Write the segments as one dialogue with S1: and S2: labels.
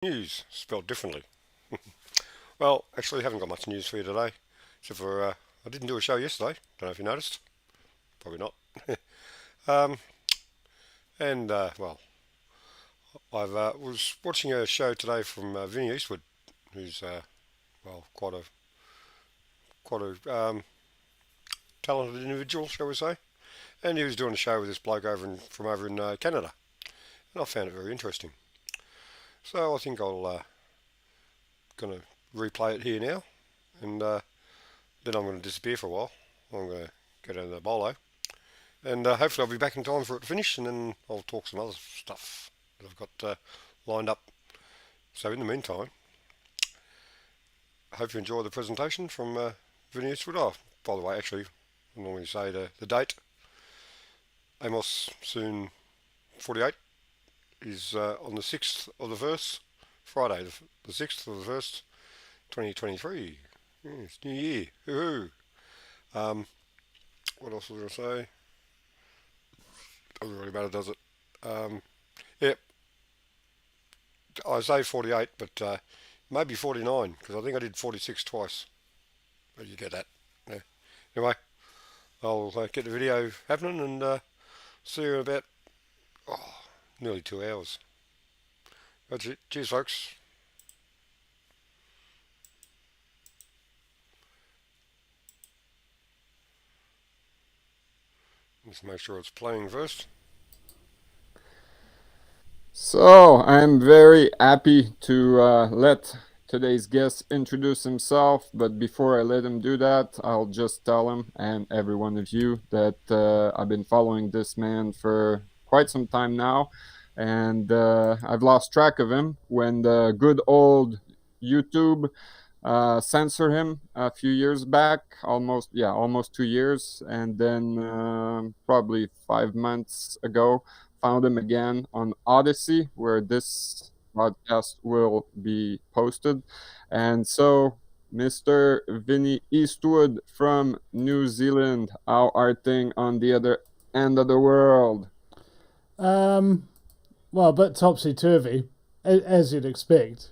S1: News, spelled differently. Well, actually, I haven't got much news for you today, except for I didn't do a show yesterday. Don't know if you noticed. Probably not. Um, and well, I was watching a show today from Vinny Eastwood, who's well quite a talented individual, shall we say? And he was doing a show with this bloke from over in Canada, and I found it very interesting. So I think I'll gonna replay it here now, and then I'm going to disappear for a while. I'm going to go down to the bolo. And hopefully I'll be back in time for it to finish, and then I'll talk some other stuff that I've got lined up. So in the meantime, I hope you enjoy the presentation from Vinny Eastwood. Oh, by the way, actually, I normally say the date. Amos Sewn 48 is on the 6th of the 1st, Friday, the 6th of the 1st, 2023. Yeah, it's New Year. Woohoo! Um, what else was I going to say? Doesn't really matter, does it? Yep, I say 48, but maybe 49, because I think I did 46 twice. But you get that. Yeah. Anyway, I'll get the video happening and see you in about oh, nearly 2 hours. That's it. Cheers, folks. Let's make sure it's playing first.
S2: So, I'm very happy to let today's guest introduce himself, but before I let him do that, I'll just tell him and every one of you that I've been following this man for quite some time now, and I've lost track of him when the good old YouTube censored him a few years back, almost 2 years, and then probably 5 months ago found him again on Odyssey, where this podcast will be posted. And so, Mr. Vinny Eastwood from New Zealand, how are things on the other end of the world?
S3: Um, well, a bit topsy turvy, as you'd expect.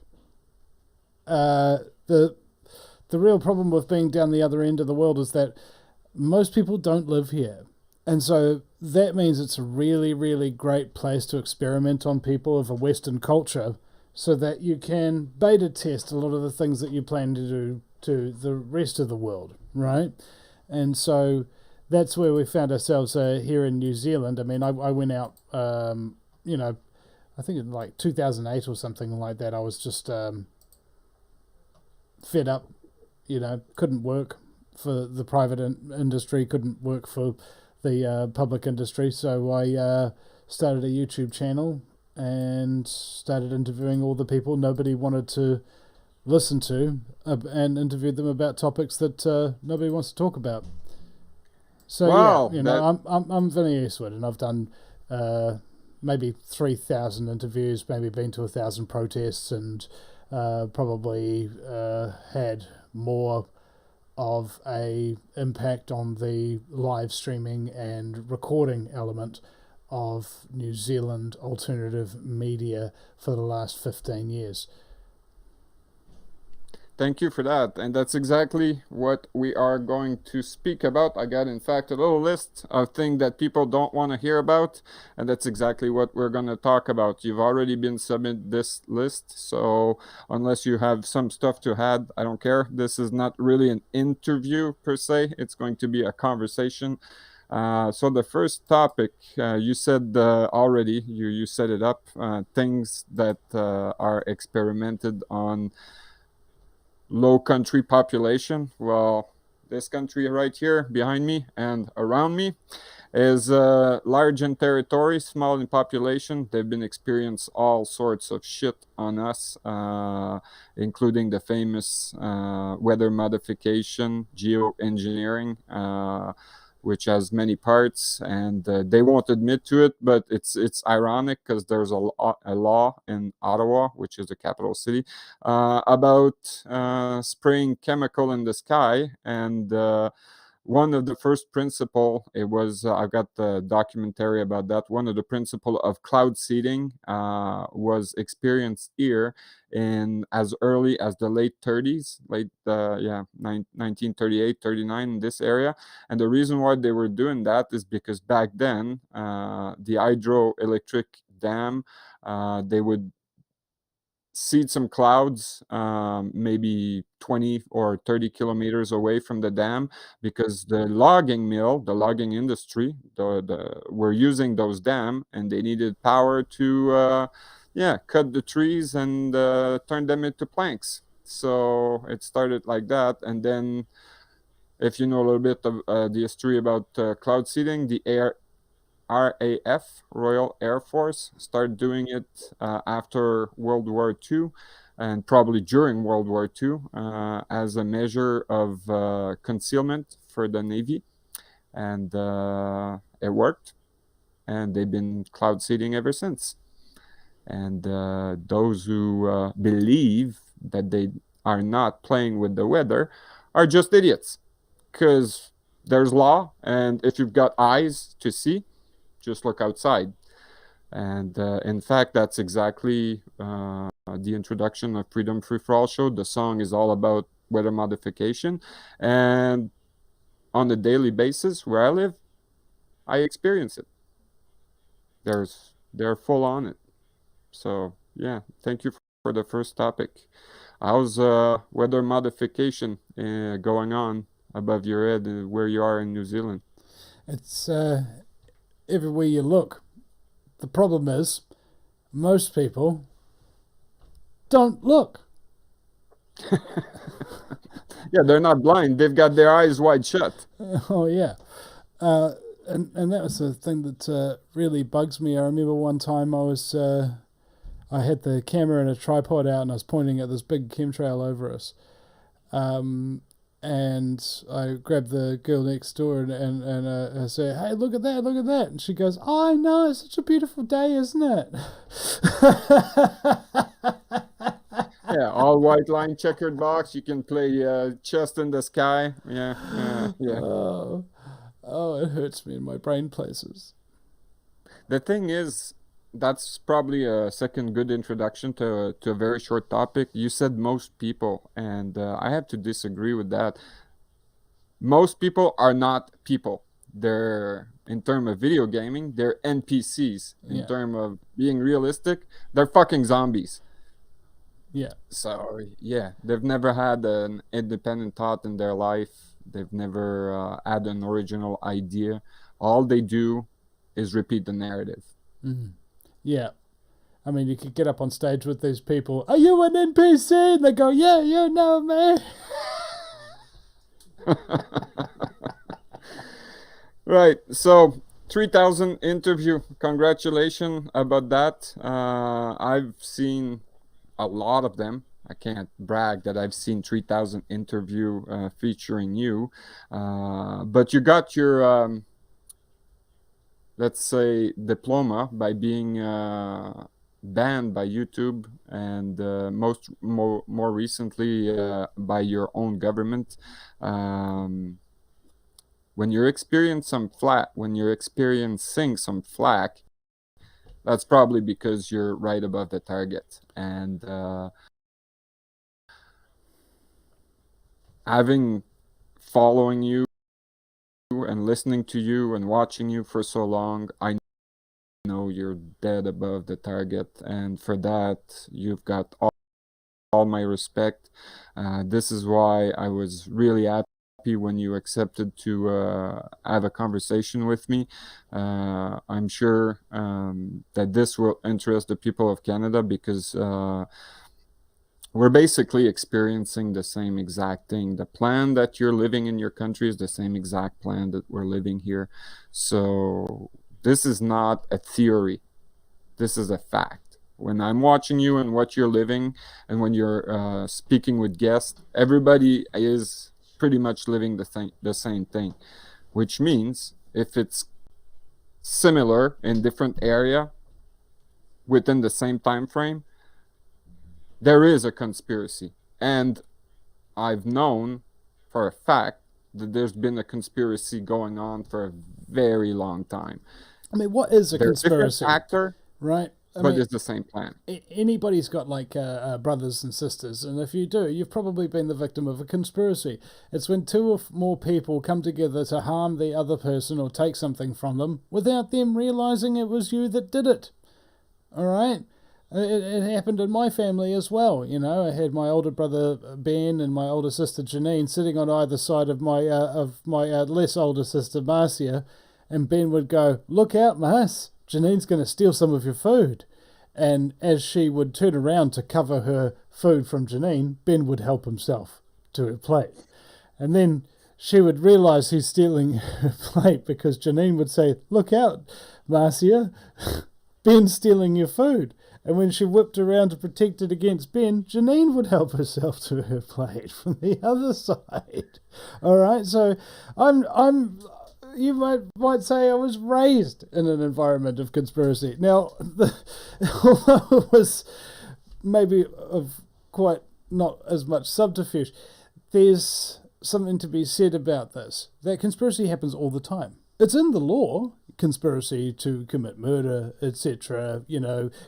S3: Uh, the the real problem with being down the other end of the world is that most people don't live here, and so that means it's a really, really great place to experiment on people of a Western culture, so that you can beta test a lot of the things that you plan to do to the rest of the world, right? And so that's where we found ourselves here in New Zealand. I mean, I went out, you know, I think in like 2008 or something like that. I was just fed up, couldn't work for the private industry, couldn't work for the public industry. So I started a YouTube channel and started interviewing all the people nobody wanted to listen to, and interviewed them about topics that nobody wants to talk about. So yeah,
S2: Well, that
S3: I'm Vinny Eastwood, and I've done maybe 3,000 interviews, maybe been to 1,000 protests, and probably had more of a impact on the live streaming and recording element of New Zealand alternative media for the last 15 years.
S2: Thank you for that. And that's exactly what we are going to speak about. I got, in fact, a little list of things that people don't want to hear about. And that's exactly what we're going to talk about. You've already been submitted this list. So unless you have some stuff to add, I don't care. This is not really an interview per se, it's going to be a conversation. So the first topic, you said already, you set it up, things that are experimented on low country population. Well, this country right here behind me and around me is large in territory, small in population. They've been experienced all sorts of shit on us, including the famous weather modification, geoengineering, which has many parts, and they won't admit to it. But it's ironic because there's a law in Ottawa, which is the capital city, about spraying chemical in the sky, and one of the first principle, it was, I've got the documentary about that. One of the principle of cloud seeding was experienced here in as early as the late 30s, 1938, 39 in this area. And the reason why they were doing that is because back then, the hydroelectric dam, they would seed some clouds, maybe 20 or 30 kilometers away from the dam, because the logging mill, the logging industry, were using those dam, and they needed power to, cut the trees and turn them into planks. So it started like that, and then if you know a little bit of the history about cloud seeding, the RAF, Royal Air Force, started doing it after World War II, and probably during World War II, as a measure of concealment for the Navy. And it worked, and they've been cloud seeding ever since. And those who believe that they are not playing with the weather are just idiots, because there's law, and if you've got eyes to see, just look outside. And in fact, that's exactly the introduction of Freedom Free for All show. The song is all about weather modification, and on a daily basis where I live, I experience it. They're full on it. So yeah, thank you for the first topic. How's weather modification going on above your head where you are in New Zealand?
S3: It's everywhere you look. The problem is, most people don't look.
S2: Yeah, they're not blind. They've got their eyes wide shut.
S3: Oh yeah, and that was the thing that really bugs me. I remember one time I had the camera and a tripod out, and I was pointing at this big chemtrail over us. And I grabbed the girl next door and I say, "Hey, look at that, look at that." And she goes, "Oh, I know, it's such a beautiful day, isn't it?"
S2: Yeah, all white line checkered box. You can play chest in the sky. Yeah.
S3: Oh, it hurts me in my brain places.
S2: The thing is, that's probably a second good introduction to a very short topic. You said most people, and I have to disagree with that. Most people are not people. They're, in terms of video gaming, they're NPCs. In terms of being realistic, they're fucking zombies.
S3: Yeah.
S2: So yeah, they've never had an independent thought in their life. They've never had an original idea. All they do is repeat the narrative.
S3: Mm-hmm. Yeah. I mean, you could get up on stage with these people. "Are you an NPC?" And they go, "Yeah, you know me."
S2: Right. So 3,000 interview. Congratulations about that. I've seen a lot of them. I can't brag that I've seen 3,000 interview featuring you. But you got your, let's say, diploma by being banned by YouTube, and more recently by your own government. When you're experiencing some flack, that's probably because you're right above the target. And following you and listening to you and watching you for so long, I know you're dead above the target, and for that you've got all my respect. This is why I was really happy when you accepted to have a conversation with me. I'm sure that this will interest the people of Canada, because we're basically experiencing the same exact thing. The plan that you're living in your country is the same exact plan that we're living here. So this is not a theory. This is a fact. When I'm watching you and what you're living, and when you're speaking with guests, everybody is pretty much living the same thing, which means if it's similar in different area within the same time frame, there is a conspiracy. And I've known for a fact there's been a conspiracy going on for a very long time.
S3: I mean, what is a
S2: They're different
S3: conspiracy,
S2: actor,
S3: right? I
S2: but
S3: mean,
S2: it's the same plan.
S3: anybody's got like brothers and sisters, and if you do, you've probably been the victim of a conspiracy. It's when two or more people come together to harm the other person or take something from them without them realizing it was you that did it. All right? It happened in my family as well. You know, I had my older brother Ben and my older sister Janine sitting on either side of my less older sister Marcia, and Ben would go, "Look out, Mars! Janine's going to steal some of your food." And as she would turn around to cover her food from Janine, Ben would help himself to her plate. And then she would realise he's stealing her plate because Janine would say, "Look out, Marcia, Ben's stealing your food." And when she whipped around to protect it against Ben, Janine would help herself to her plate from the other side. All right, so you might say I was raised in an environment of conspiracy. Now, although it was maybe of quite not as much subterfuge, there's something to be said about this. That conspiracy happens all the time. It's in the law, conspiracy to commit murder, etc.,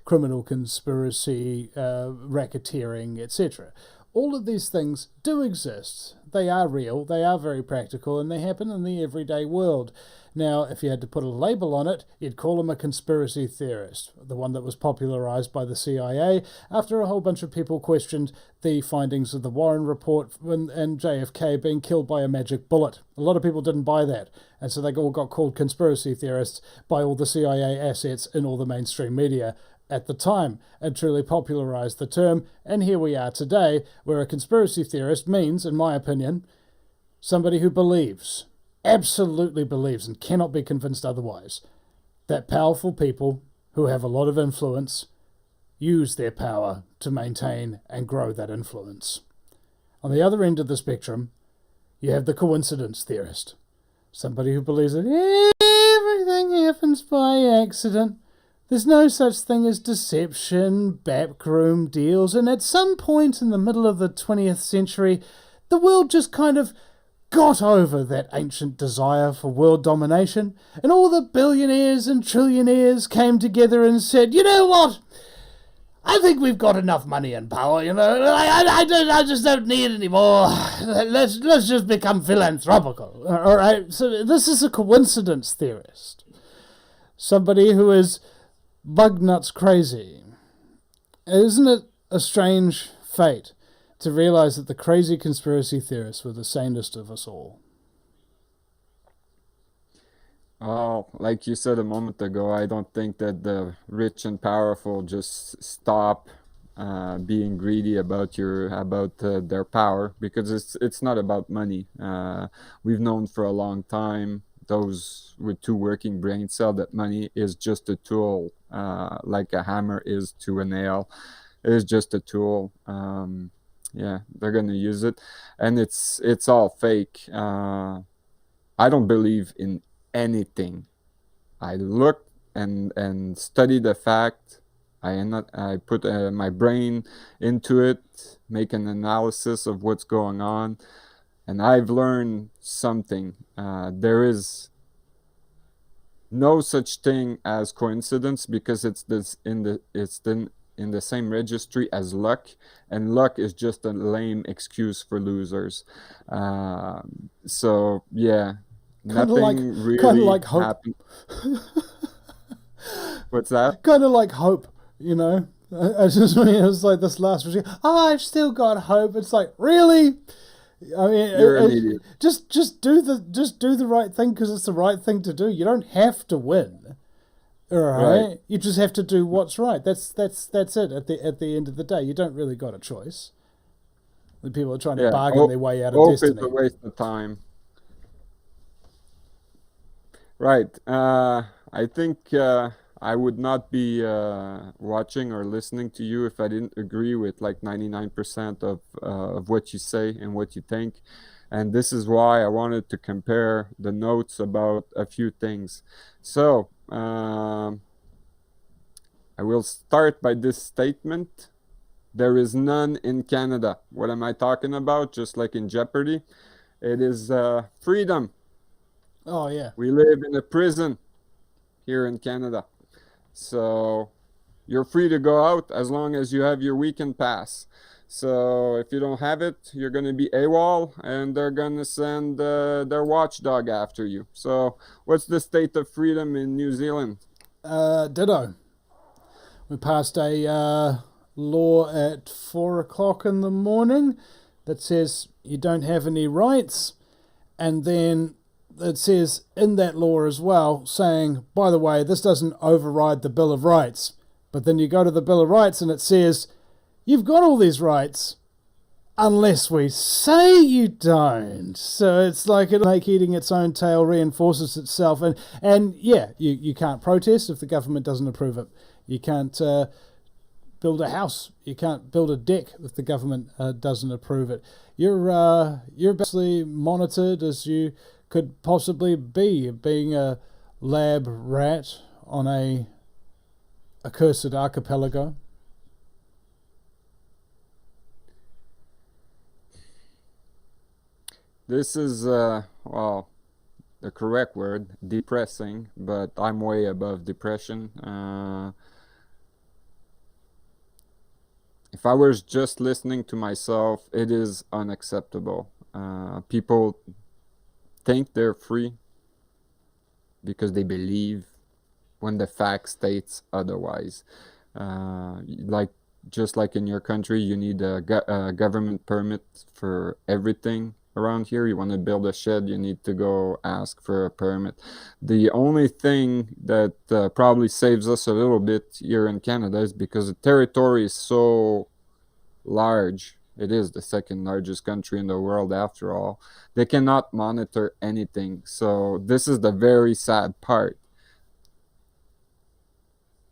S3: criminal conspiracy, racketeering, etc. All of these things do exist. They are real, they are very practical, and they happen in the everyday world. Now, if you had to put a label on it, you'd call him a conspiracy theorist, the one that was popularized by the CIA after a whole bunch of people questioned the findings of the Warren Report and JFK being killed by a magic bullet. A lot of people didn't buy that, and so they all got called conspiracy theorists by all the CIA assets in all the mainstream media at the time, and truly popularized the term. And here we are today, where a conspiracy theorist means, in my opinion, somebody who believes, absolutely believes, and cannot be convinced otherwise, that powerful people who have a lot of influence use their power to maintain and grow that influence. On the other end of the spectrum, you have the coincidence theorist, somebody who believes that everything happens by accident. There's no such thing as deception, backroom deals, and at some point in the middle of the 20th century, the world just kind of got over that ancient desire for world domination, and all the billionaires and trillionaires came together and said, "You know what? I think we've got enough money and power, I just don't need any more. Let's just become philanthropical." All right, so this is a coincidence theorist. Somebody who is bug nuts crazy. Isn't it a strange fate to realize that the crazy conspiracy theorists were the sanest of us all?
S2: Oh, like you said a moment ago, I don't think that the rich and powerful just stop being greedy about their power, because it's not about money. We've known for a long time, those with two working brain cells, that money is just a tool, like a hammer is to a nail. It is just a tool. Yeah, they're gonna use it, and it's all fake. I don't believe in anything. I look and study the fact. I put my brain into it, make an analysis of what's going on, and I've learned something. There is no such thing as coincidence, because it's in the same registry as luck, and luck is just a lame excuse for losers. So yeah, nothing really
S3: like hope.
S2: happened. What's that?
S3: Kind of like hope, I just mean, it was like this last machine. I've still got hope. It's like, really? I mean,
S2: You're an idiot.
S3: Just do the right thing because it's the right thing to do. You don't have to win, all right? You just have to do what's right. That's it. At the end of the day, you don't really got a choice. The people are trying to bargain their way out of
S2: hope
S3: destiny.
S2: Is a waste of time. Right. I think I would not be watching or listening to you if I didn't agree with like 99% of what you say and what you think. And this is why I wanted to compare the notes about a few things. So I will start by this statement. There is none in Canada. What am I talking about? Just like in Jeopardy. It is freedom.
S3: Oh yeah.
S2: We live in a prison here in Canada. So you're free to go out as long as you have your weekend pass. So if you don't have it, you're going to be AWOL and they're going to send their watchdog after you. So what's the state of freedom in New Zealand?
S3: Ditto. We passed a law at 4 o'clock in the morning that says you don't have any rights, and then it says in that law as well, saying, by the way, this doesn't override the Bill of Rights. But then you go to the Bill of Rights and it says, you've got all these rights unless we say you don't. So it's like it'll make eating its own tail reinforces itself. And yeah, you can't protest if the government doesn't approve it. You can't build a house. You can't build a deck if the government doesn't approve it. You're basically monitored as you could possibly be, being a lab rat on a accursed archipelago.
S2: This is, well, the correct word, depressing, but I'm way above depression. If I was just listening to myself, it is unacceptable. People think they're free because they believe when the fact states otherwise. Just like in your country, you need a government permit for everything around here. You want to build a shed, you need to go ask for a permit. The only thing that probably saves us a little bit here in Canada is because the territory is so large. It is the second largest country in the world after all. They cannot monitor anything. So this is the very sad part.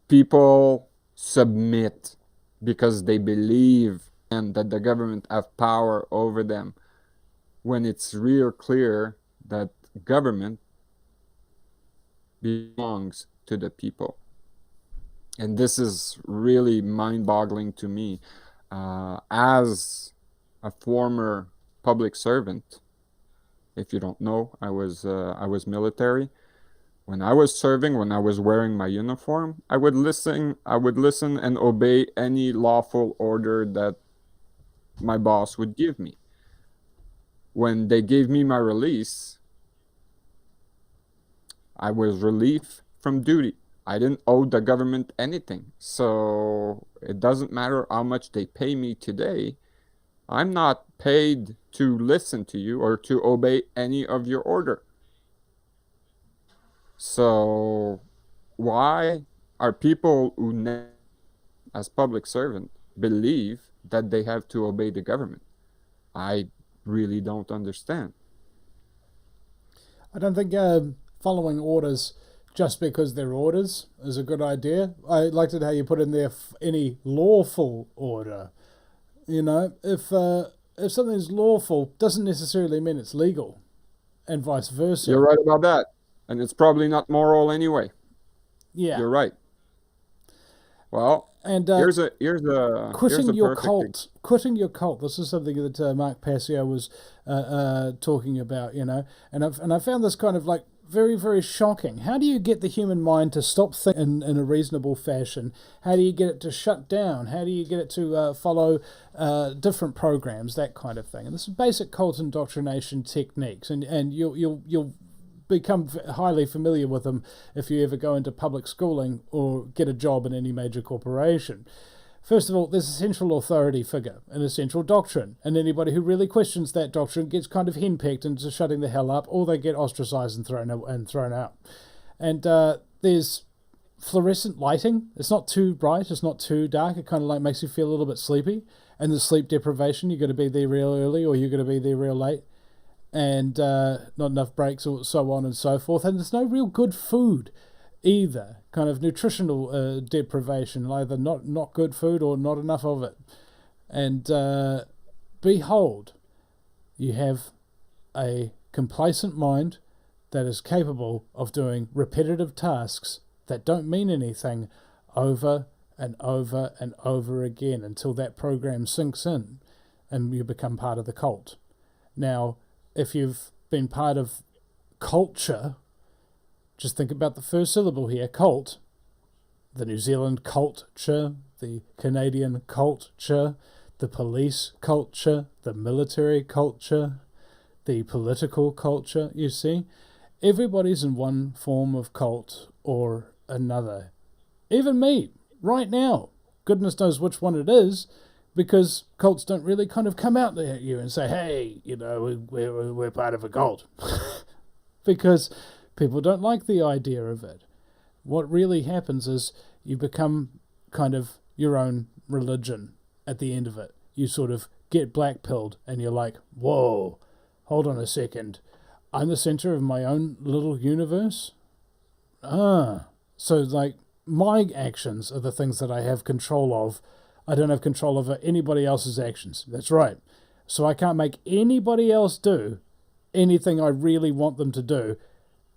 S2: People submit because they believe and that the government have power over them, when it's real clear that government belongs to the people. And this is really mind-boggling to me. As a former public servant, if you don't know, I was military. When I was serving, when I was wearing my uniform, I would listen and obey any lawful order that my boss would give me. When they gave me my release, I was relieved from duty. I didn't owe the government anything. So it doesn't matter how much they pay me today. I'm not paid to listen to you or to obey any of your order. So why are people who, as public servant, believe that they have to obey the government? I really don't understand.
S3: I don't think following orders just because they're orders is a good idea. I liked it how you put in there any lawful order. You know, if something's lawful, doesn't necessarily mean it's legal, and vice versa.
S2: You're right about that. And it's probably not moral anyway.
S3: Yeah.
S2: You're right. Well,
S3: and
S2: here's a
S3: quitting your
S2: perfect
S3: cult. Quitting your cult. This is something that Mark Passio was talking about. You know, and I found this kind of like very, very shocking. How do you get the human mind to stop thinking in a reasonable fashion? How do you get it to shut down? How do you get it to follow different programs, that kind of thing? And this is basic cult indoctrination techniques, and you'll become highly familiar with them if you ever go into public schooling or get a job in any major corporation. First of all, there's a central authority figure and a central doctrine, and anybody who really questions that doctrine gets kind of henpecked into shutting the hell up, or they get ostracized and thrown out. And there's fluorescent lighting. It's not too bright, it's not too dark. It kind of like makes you feel a little bit sleepy. And the sleep deprivation, you're going to be there real early or you're going to be there real late. And not enough breaks, or so on and so forth. And there's no real good food either. Kind of nutritional deprivation, either not good food or not enough of it. And behold, you have a complacent mind that is capable of doing repetitive tasks that don't mean anything over and over and over again until that program sinks in and you become part of the cult. Now, if you've been part of culture, just think about the first syllable here, cult. The New Zealand culture, the Canadian culture, the police culture, the military culture, the political culture, you see. Everybody's in one form of cult or another. Even me, right now. Goodness knows which one it is, because cults don't really kind of come out at you and say, hey, we're part of a cult. Because people don't like the idea of it. What really happens is you become kind of your own religion at the end of it. You sort of get black-pilled and you're like, whoa, hold on a second. I'm the center of my own little universe? So like my actions are the things that I have control of. I don't have control over anybody else's actions. That's right. So I can't make anybody else do anything I really want them to do.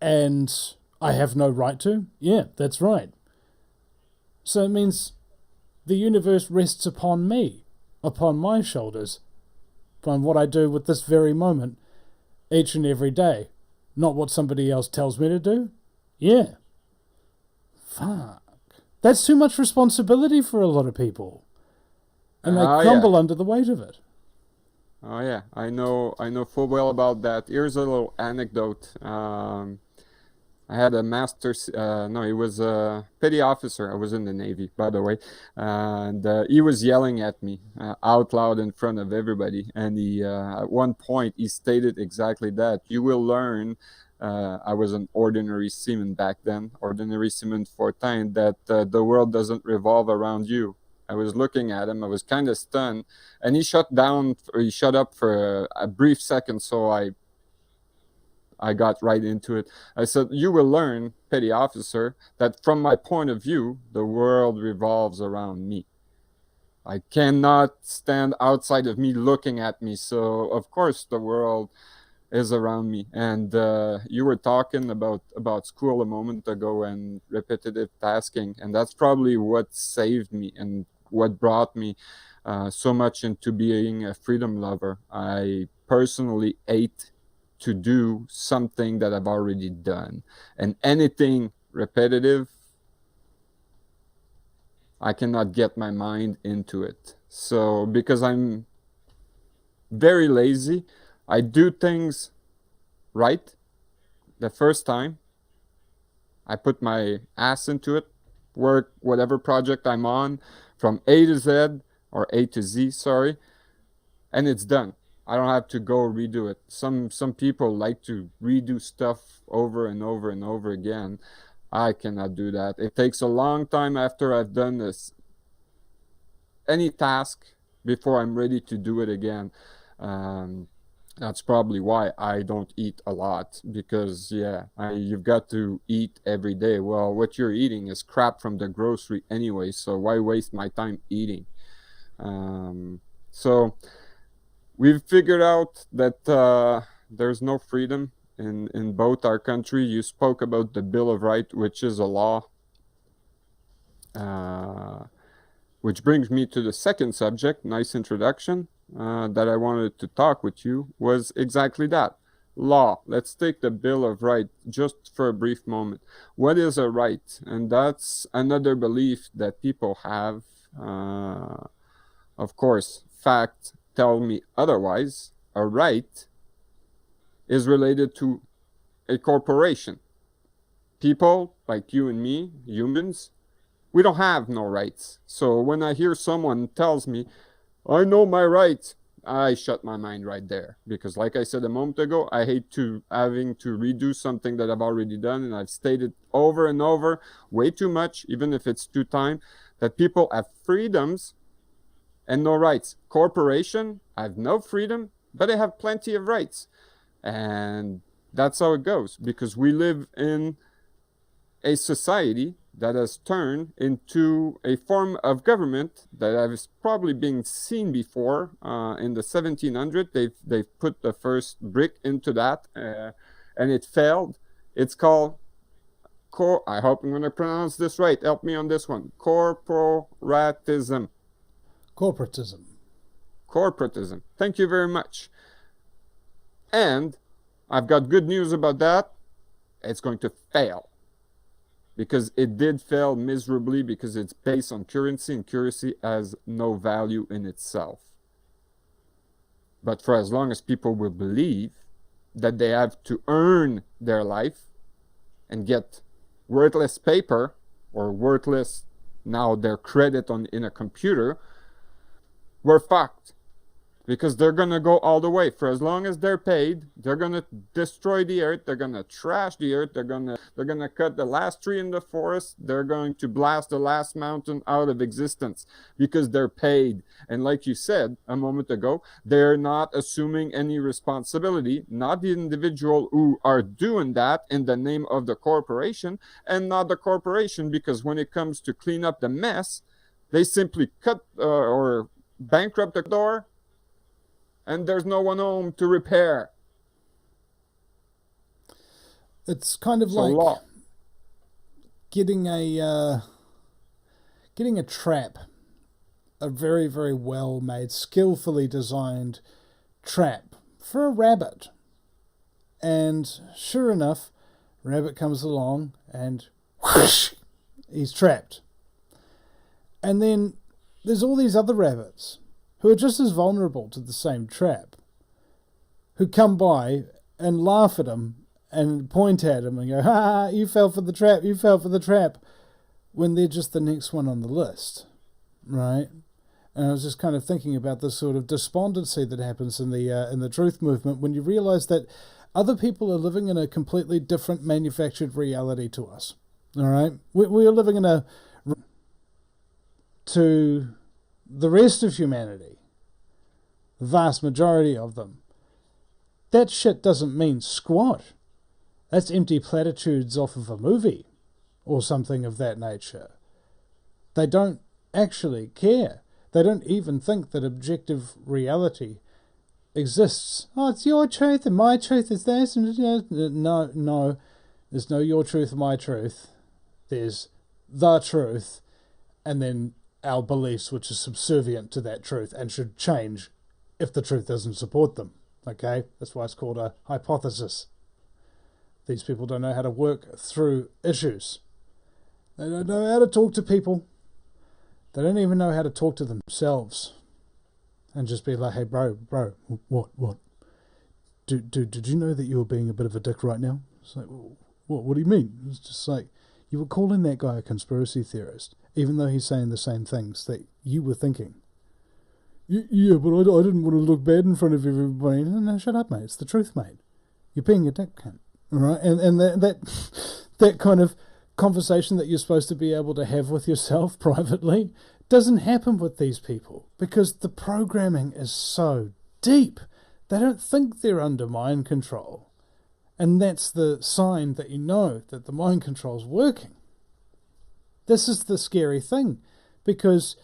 S3: And I have no right to? Yeah, that's right. So it means the universe rests upon me, upon my shoulders, upon what I do with this very moment, each and every day. Not what somebody else tells me to do? Yeah. Fuck. That's too much responsibility for a lot of people. And they crumble under the weight of it.
S2: Oh yeah, I know full well about that. Here's a little anecdote. I had a master's, he was a petty officer. I was in the Navy, by the way. And he was yelling at me out loud in front of everybody. And he, at one point, he stated exactly that. You will learn, I was an ordinary seaman back then, ordinary seaman 410, that the world doesn't revolve around you. I was looking at him. I was kind of stunned. And he shut up for a brief second, so I got right into it. I said, you will learn, petty officer, that from my point of view, the world revolves around me. I cannot stand outside of me looking at me. So, of course, the world is around me. And you were talking about school a moment ago and repetitive tasking. And that's probably what saved me and what brought me so much into being a freedom lover. I personally hate to do something that I've already done. And anything repetitive, I cannot get my mind into it. So because I'm very lazy, I do things right the first time. I put my ass into it, work whatever project I'm on from A to Z, or A to Z, sorry, and it's done. I don't have to go redo it. Some people like to redo stuff over and over and over again. I cannot do that. It takes a long time after I've done this any task before I'm ready to do it again. That's probably why I don't eat a lot, because you've got to eat every day. Well, what you're eating is crap from the grocery anyway, so why waste my time eating? So we've figured out that there's no freedom in both our country. You spoke about the Bill of Rights, which is a law. Which brings me to the second subject, nice introduction, that I wanted to talk with you, was exactly that. Law. Let's take the Bill of Rights just for a brief moment. What is a right? And that's another belief that people have. Of course, fact tell me otherwise. A right is related to a corporation. People like you and me, humans, we don't have no rights. So when I hear someone tells me, I know my rights, I shut my mind right there. Because like I said a moment ago, I hate having to redo something that I've already done. And I've stated over and over, way too much, even if it's 2 times, that people have freedoms and no rights. Corporation have no freedom, but they have plenty of rights. And that's how it goes, because we live in a society that has turned into a form of government that has probably been seen before. In the 1700s, they've put the first brick into that, and it failed. It's called, I hope I'm going to pronounce this right. Help me on this one. Corporatism.
S3: Corporatism.
S2: Corporatism. Thank you very much. And I've got good news about that. It's going to fail. Because it did fail miserably because it's based on currency, and currency has no value in itself. But for as long as people will believe that they have to earn their life and get worthless paper or worthless now their credit in a computer, we're fucked. Because they're going to go all the way. For as long as they're paid, they're going to destroy the earth. They're going to trash the earth. They're going to cut the last tree in the forest. They're going to blast the last mountain out of existence because they're paid. And like you said a moment ago, they're not assuming any responsibility, not the individual who are doing that in the name of the corporation, and not the corporation, because when it comes to clean up the mess, they simply cut or bankrupt the door, and there's no one home to repair.
S3: It's kind of
S2: So
S3: like
S2: law.
S3: getting a trap, a very, very well made, skillfully designed trap for a rabbit. And sure enough, rabbit comes along and whoosh, he's trapped. And then there's all these other rabbits who are just as vulnerable to the same trap, who come by and laugh at him and point at him and go, ha, you fell for the trap, you fell for the trap, when they're just the next one on the list, right? And I was just kind of thinking about this sort of despondency that happens in the truth movement when you realize that other people are living in a completely different manufactured reality to us, all right? We are living in a... to the rest of humanity, the vast majority of them, that shit doesn't mean squat. That's empty platitudes off of a movie or something of that nature. They don't actually care. They don't even think that objective reality exists. Oh, it's your truth and my truth is this. No. There's no your truth, my truth. There's the truth, and then our beliefs, which are subservient to that truth and should change if the truth doesn't support them. Okay? That's why it's called a hypothesis. These people don't know how to work through issues. They don't know how to talk to people. They don't even know how to talk to themselves. And just be like, hey, bro, what? Did you know that you were being a bit of a dick right now? It's like, what do you mean? It's just like, you were calling that guy a conspiracy theorist, even though he's saying the same things that you were thinking. Yeah, but I didn't want to look bad in front of everybody. No, shut up, mate. It's the truth, mate. You're being a dick cunt. All right? And that kind of conversation that you're supposed to be able to have with yourself privately doesn't happen with these people because the programming is so deep. They don't think they're under mind control. And that's the sign that you know that the mind control's working. This is the scary thing, because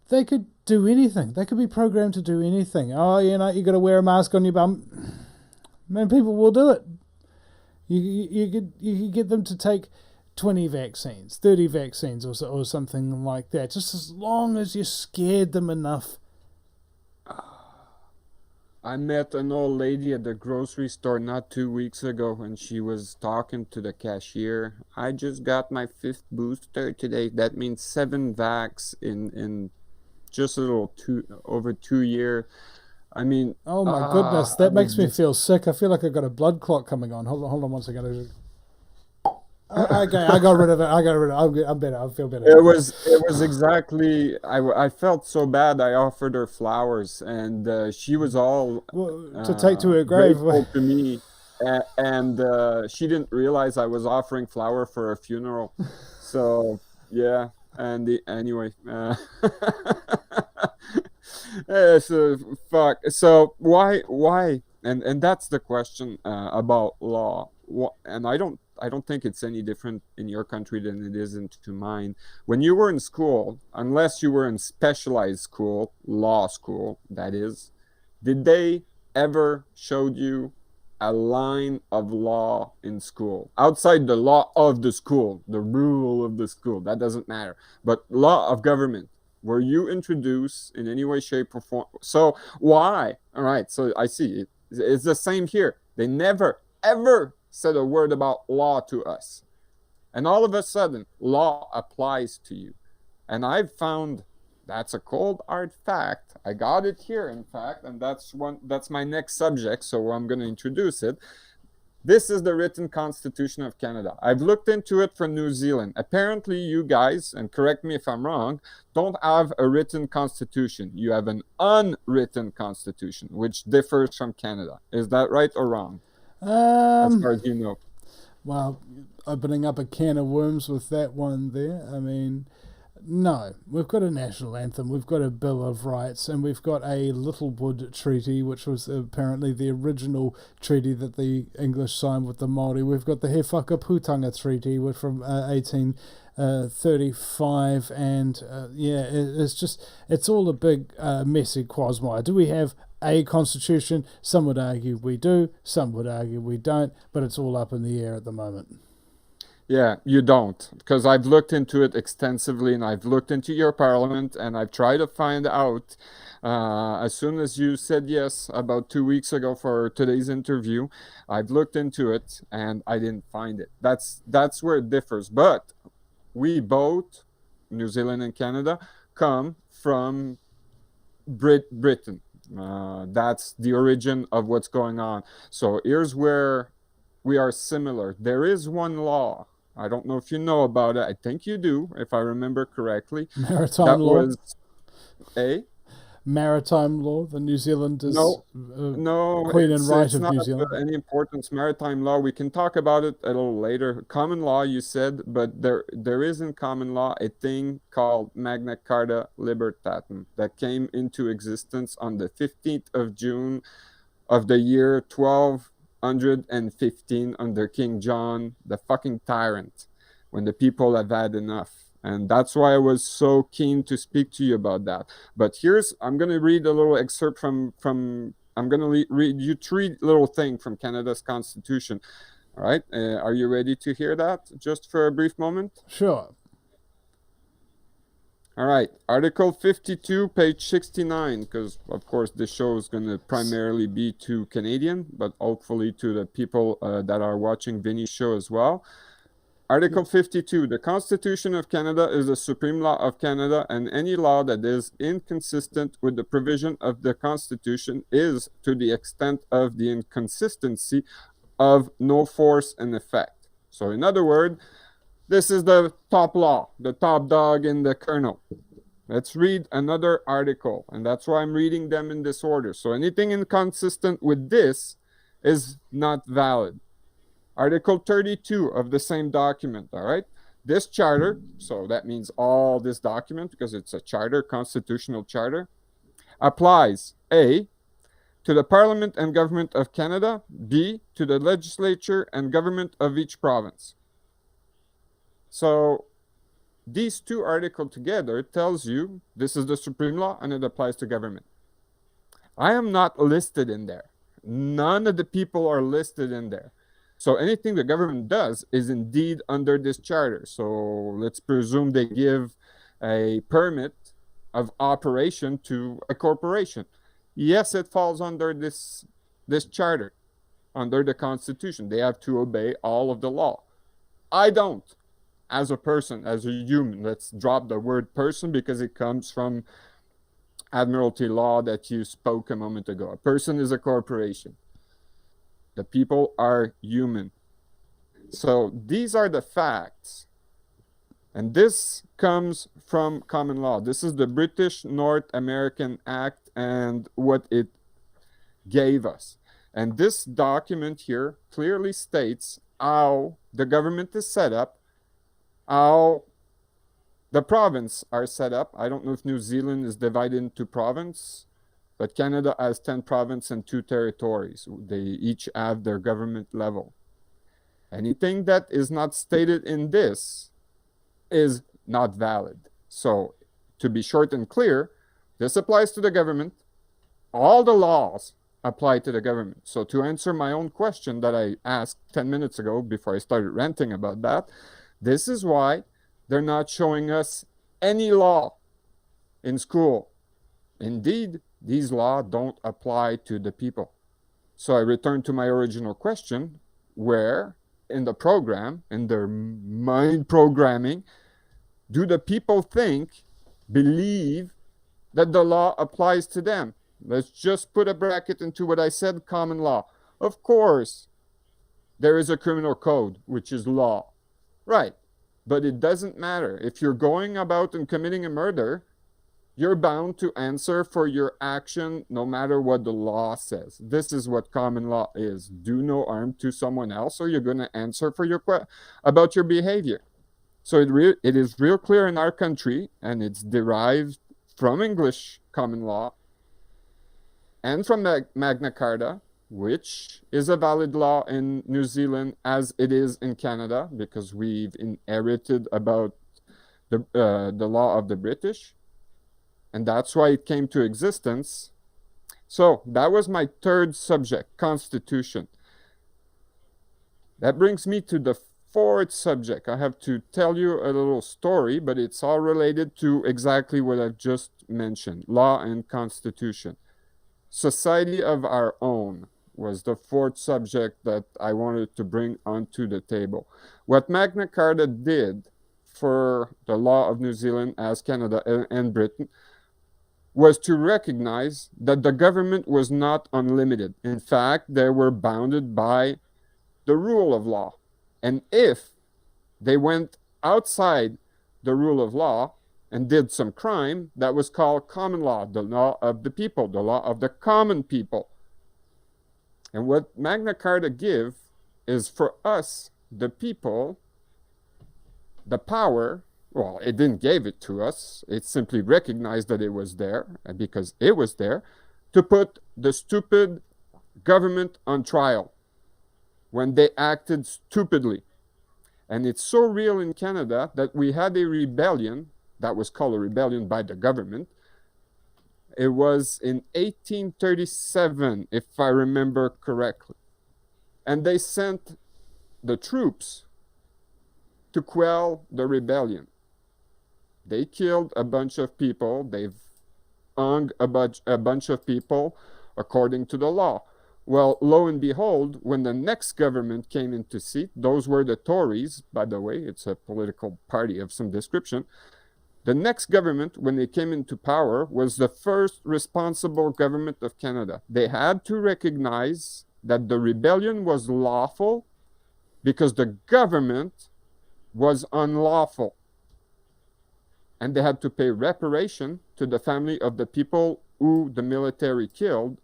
S3: they could do anything. They could be programmed to do anything. Oh, you got to wear a mask on your bum. Man, people will do it. You could get them to take 20 vaccines, 30 vaccines or something like that, just as long as you scared them enough.
S2: I met an old lady at the grocery store not 2 weeks ago, and she was talking to the cashier. I just got my 5th booster today. That means 7 vax in just a little over 2 years. I mean,
S3: oh my goodness, that makes me feel sick. I feel like I've got a blood clot coming on. Hold on 1 second. Okay, I got rid of it. I'm better. I feel better.
S2: It was exactly. I felt so bad. I offered her flowers, and she was all
S3: to take to her grave.
S2: Grateful to me, and she didn't realize I was offering flower for a funeral. So yeah, and anyway, so fuck. So why? And that's the question about law. And I don't think it's any different in your country than it is to mine. When you were in school, unless you were in specialized school, law school, that is, did they ever showed you a line of law in school? Outside the law of the school, the rule of the school, that doesn't matter. But law of government, were you introduced in any way, shape, or form? So why? All right, so I see it. It's the same here. They never, ever said a word about law to us. And all of a sudden, law applies to you. And I've found that's a cold hard fact. I got it here, in fact, and that's my next subject, so I'm going to introduce it. This is the written Constitution of Canada. I've looked into it for New Zealand. Apparently, you guys, and correct me if I'm wrong, don't have a written constitution. You have an unwritten constitution, which differs from Canada. Is that right or wrong? As far as you know.
S3: Well, opening up a can of worms with that one there. I mean, no, we've got a national anthem, we've got a Bill of Rights, and we've got a Littlewood Treaty, which was apparently the original treaty that the English signed with the Māori. We've got the He Whakaputanga Treaty from 1835, and it's all a big messy quagmire. Do we have a constitution? Some would argue we do, some would argue we don't, but it's all up in the air at the moment.
S2: Yeah, you don't, because I've looked into it extensively, and I've looked into your parliament, and I've tried to find out. As soon as you said yes about 2 weeks ago for today's interview, I've looked into it, and I didn't find it. That's where it differs. But we both, New Zealand and Canada, come from Britain. That's the origin of what's going on. So here's where we are similar. There is one law. I don't know if you know about it. I think you do, if I remember correctly.
S3: Maritime law.
S2: Was
S3: maritime law. The New Zealanders.
S2: No,
S3: Queen and right
S2: it's
S3: of
S2: not
S3: New Zealand.
S2: Any importance. Maritime law. We can talk about it a little later. Common law, you said, but there is in common law a thing called Magna Carta Libertatum that came into existence on the 15th of June of the year 1215 under King John, the fucking tyrant, when the people have had enough. And that's why I was so keen to speak to you about that. But I'm going to read a little excerpt I'm going to read you 3 little things from Canada's Constitution. All right. Are you ready to hear that just for a brief moment?
S3: Sure.
S2: All right. Article 52, page 69, because, of course, this show is going to primarily be to Canadian, but hopefully to the people that are watching Vinny's show as well. Article 52, the Constitution of Canada is the supreme law of Canada, and any law that is inconsistent with the provision of the Constitution is, to the extent of the inconsistency, of no force and effect. So, in other words, this is the top law, the top dog in the kernel. Let's read another article, and that's why I'm reading them in this order. So anything inconsistent with this is not valid. Article 32 of the same document, all right? This charter, so that means all this document, because it's a charter, constitutional charter, applies, A, to the Parliament and Government of Canada, B, to the legislature and government of each province. So these 2 articles together tells you this is the supreme law and it applies to government. I am not listed in there. None of the people are listed in there. So anything the government does is indeed under this charter. So let's presume they give a permit of operation to a corporation. Yes, it falls under this charter, under the Constitution. They have to obey all of the law. I don't. As a person, as a human, let's drop the word person because it comes from Admiralty law that you spoke a moment ago. A person is a corporation. The people are human. So these are the facts. And this comes from common law. This is the British North American Act and what it gave us. And this document here clearly states how the government is set up, how the province are set up. I don't know if New Zealand is divided into province, but Canada has 10 provinces and 2 territories. They each have their government level. Anything that is not stated in this is not valid. So, to be short and clear, this applies to the government. All the laws apply to the government. So, to answer my own question that I asked 10 minutes ago before I started ranting about that, this is why they're not showing us any law in school. Indeed, these laws don't apply to the people. So I return to my original question, where in the program, in their mind programming, do the people believe that the law applies to them? Let's just put a bracket into what I said, common law. Of course, there is a criminal code, which is law. Right. But it doesn't matter. If you're going about and committing a murder, you're bound to answer for your action no matter what the law says. This is what common law is. Do no harm to someone else, or you're going to answer for about your behavior. So it is real clear in our country, and it's derived from English common law and from Magna Carta, which is a valid law in New Zealand as it is in Canada, because we've inherited about the law of the British, and that's why it came to existence. So that was my third subject, Constitution. That brings me to the fourth subject. I have to tell you a little story, but it's all related to exactly what I've just mentioned, law and Constitution. Society of our own was the fourth subject that I wanted to bring onto the table. What Magna Carta did for the law of New Zealand as Canada and Britain was to recognize that the government was not unlimited. In fact, they were bounded by the rule of law. And if they went outside the rule of law and did some crime, that was called common law, the law of the people, the law of the common people. And what Magna Carta give is for us, the people, the power. Well, it didn't give it to us. It simply recognized that it was there, and because it was there, to put the stupid government on trial when they acted stupidly. And it's so real in Canada that we had a rebellion that was called a rebellion by the government. It was in 1837, if I remember correctly. And they sent the troops to quell the rebellion. They killed a bunch of people. They've hung a bunch of people according to the law. Well, lo and behold, when the next government came into seat, those were the Tories, by the way, it's a political party of some description. The next government, when they came into power, was the first responsible government of Canada. They had to recognize that the rebellion was lawful because the government was unlawful. And they had to pay reparation to the family of the people who the military killed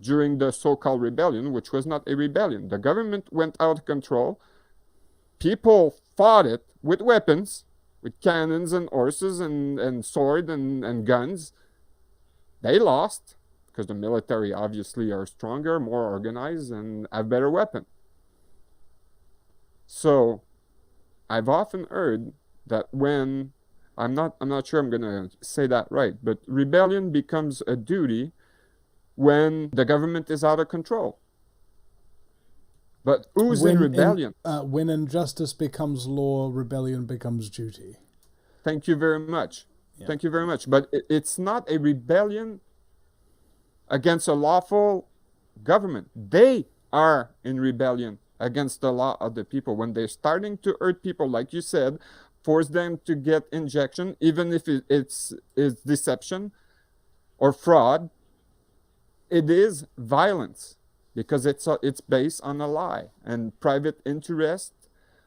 S2: during the so-called rebellion, which was not a rebellion. The government went out of control. People fought it with weapons, with cannons and horses and sword and guns. They lost because the military obviously are stronger, more organized, and have better weapons. So I've often heard that when I'm not sure I'm going to say that right, but rebellion becomes a duty when the government is out of control. But who's in rebellion?
S3: When injustice becomes law, rebellion becomes duty.
S2: Thank you very much. Yeah. Thank you very much. But it's not a rebellion against a lawful government. They are in rebellion against the law of the people. When they're starting to hurt people, like you said, force them to get injection, even if it's deception or fraud, it is violence because it's based on a lie and private interest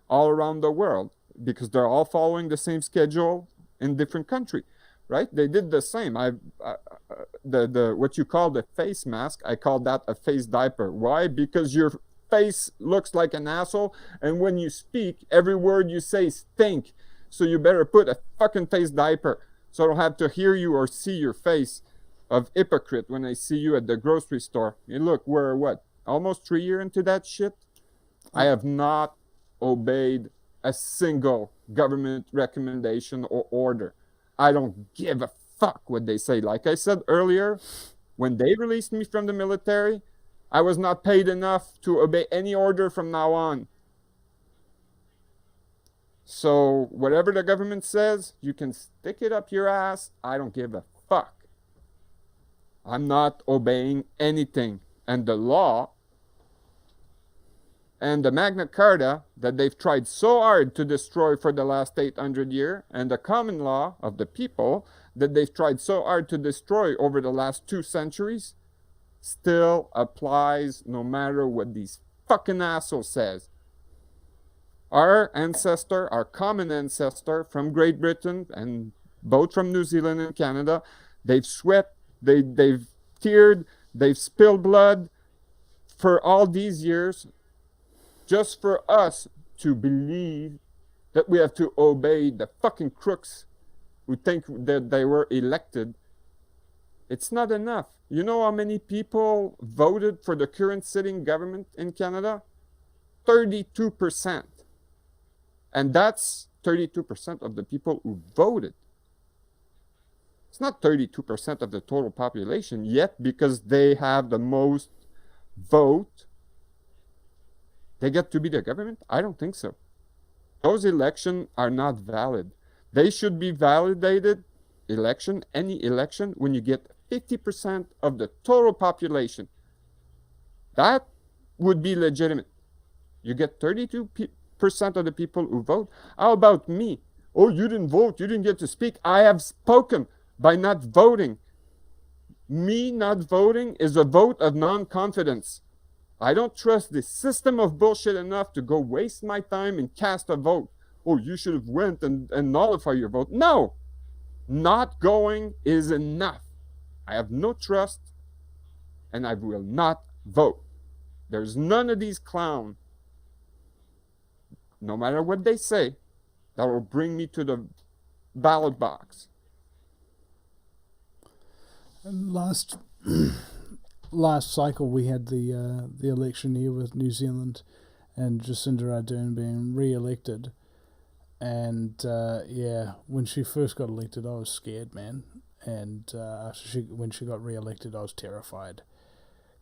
S2: all around the world because they're all following the same schedule in different countries, right? They did the same. What you call the face mask, I call that a face diaper. Why? Because your face looks like an asshole, and when you speak, every word you say stink. So you better put a fucking face diaper so I don't have to hear you or see your face of hypocrite when I see you at the grocery store. And look, we're what? Almost 3 years into that shit? I have not obeyed a single government recommendation or order. I don't give a fuck what they say. Like I said earlier, when they released me from the military, I was not paid enough to obey any order from now on. So whatever the government says, you can stick it up your ass. I don't give a fuck. I'm not obeying anything. and the law and the Magna Carta that they've tried so hard to destroy for the last 800 years, and the common law of the people that they've tried so hard to destroy over the last 2 centuries, still applies no matter what these fucking assholes says. Our ancestor, our common ancestor from Great Britain and both from New Zealand and Canada, they've sweat, they've teared, they've spilled blood for all these years just for us to believe that we have to obey the fucking crooks who think that they were elected. It's not enough. You know how many people voted for the current sitting government in Canada? 32%. And that's 32% of the people who voted. It's not 32% of the total population yet, because they have the most vote. They get to be the government? I don't think so. Those elections are not valid. They should be validated election, any election, when you get 50% of the total population. That would be legitimate. You get 32% of the people who vote. How about me? Oh, you didn't vote. You didn't get to speak. I have spoken by not voting. Me not voting is a vote of non-confidence. I don't trust this system of bullshit enough to go waste my time and cast a vote. Oh, you should have went and nullify your vote. No, not going is enough. I have no trust, and I will not vote. There's none of these clowns, no matter what they say, that will bring me to the ballot box.
S3: Last cycle, we had the election here with New Zealand, and Jacinda Ardern being re-elected. And when she first got elected, I was scared, man. And when she got re-elected, I was terrified,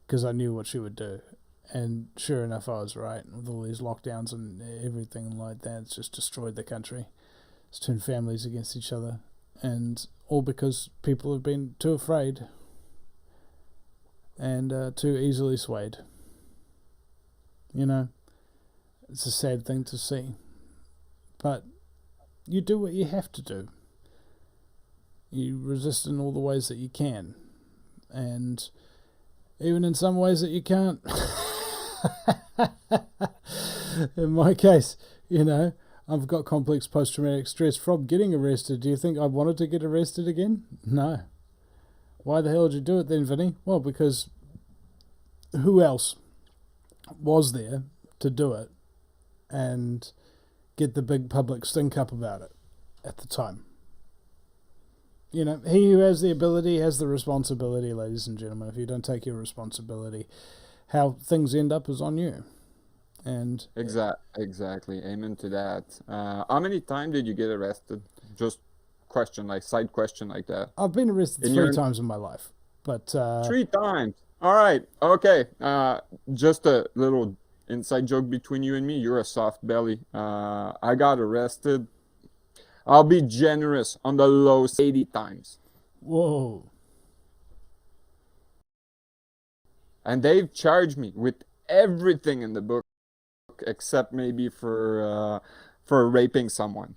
S3: because I knew what she would do. And sure enough, I was right. With all these lockdowns and everything like that, it's just destroyed the country. It's turned families against each other, and all because people have been too afraid and too easily swayed. You know, it's a sad thing to see, but you do what you have to do. You resist in all the ways that you can, and even in some ways that you can't. In my case, you know, I've got complex post-traumatic stress from getting arrested. Do you think I wanted to get arrested again? No. Why the hell did you do it then, Vinny? Well, because who else was there to do it and get the big public stink up about it at the time? You know, he who has the ability has the responsibility, ladies and gentlemen. If you don't take your responsibility, how things end up is on you. And
S2: exactly. Amen to that. How many times did you get arrested? Just side question like that.
S3: I've been arrested 3 times in my life, but
S2: 3 times. All right. Okay. Just a little inside joke between you and me. You're a soft belly. I got arrested. I'll be generous, on the low, 80 times.
S3: Whoa.
S2: And they've charged me with everything in the book, except maybe for raping someone.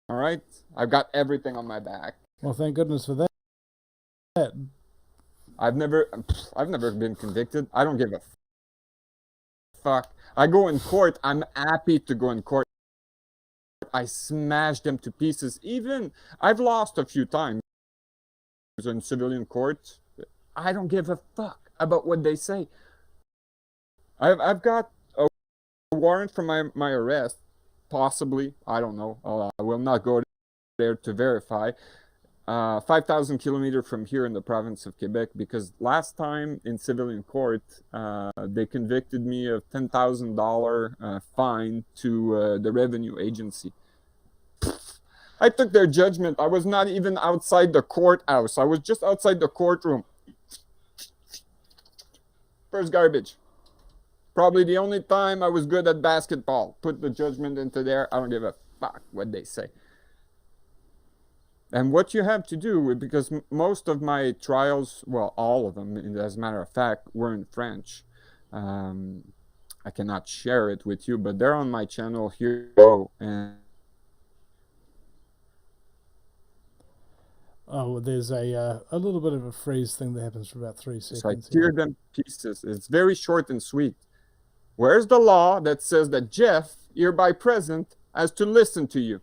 S2: All right, I've got everything on my back.
S3: Well, thank goodness for that.
S2: I've never been convicted. I don't give a fuck. I go in court. I'm happy to go in court. I smash them to pieces. Even I've lost a few times in civilian court. I don't give a fuck about what they say. I've got a warrant for my arrest, possibly. I don't know. I will not go there to verify. 5,000 kilometers from here in the province of Quebec, because last time in civilian court, they convicted me of $10,000 fine to the revenue agency. I took their judgment. I was not even outside the courthouse. I was just outside the courtroom. First garbage. Probably the only time I was good at basketball. Put the judgment into there. I don't give a fuck what they say. And what you have to do, because most of my trials, well, all of them, as a matter of fact, were in French. I cannot share it with you, but they're on my channel here. And
S3: Oh, there's a little bit of a freeze thing that happens for about 3
S2: so I
S3: seconds here.
S2: tear them to pieces. It's very short and sweet. Where's the law that says that Jeff, hereby present, has to listen to you?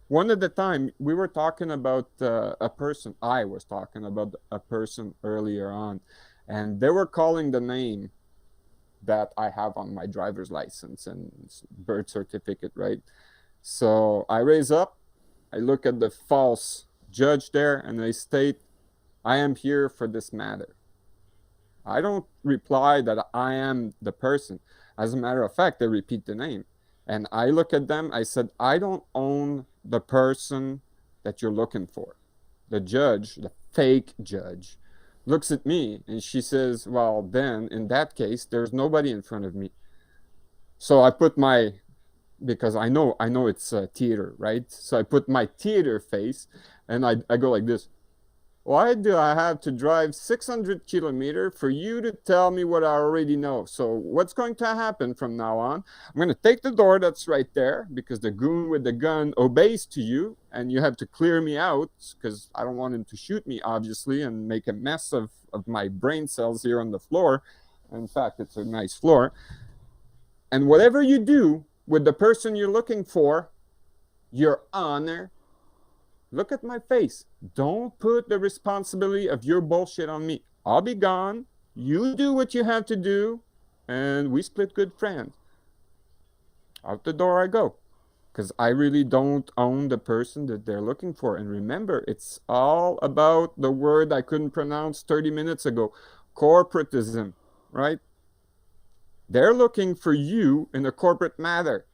S2: One at a time, we were talking about a person. I was talking about a person earlier on, and they were calling the name that I have on my driver's license and birth certificate, right? So I raise up, I look at the false judge there, and I state, I am here for this matter. I don't reply that I am the person. As a matter of fact, I repeat the name. And I look at them, I said, I don't own the person that you're looking for. The judge, the fake judge, looks at me and she says, well, then in that case, there's nobody in front of me. So I put my, because I know it's theater, right? So I put my theater face and I go like this. Why do I have to drive 600 kilometers for you to tell me what I already know? So what's going to happen from now on? I'm going to take the door that's right there because the goon with the gun obeys to you and you have to clear me out because I don't want him to shoot me, obviously, and make a mess of my brain cells here on the floor. In fact, it's a nice floor. And whatever you do with the person you're looking for, Your Honor, look at my face. Don't put the responsibility of your bullshit on me. I'll be gone. You do what you have to do, and we split good friends. Out the door I go, because I really don't own the person that they're looking for. And remember, it's all about the word I couldn't pronounce 30 minutes ago, corporatism, right? They're looking for you in a corporate matter.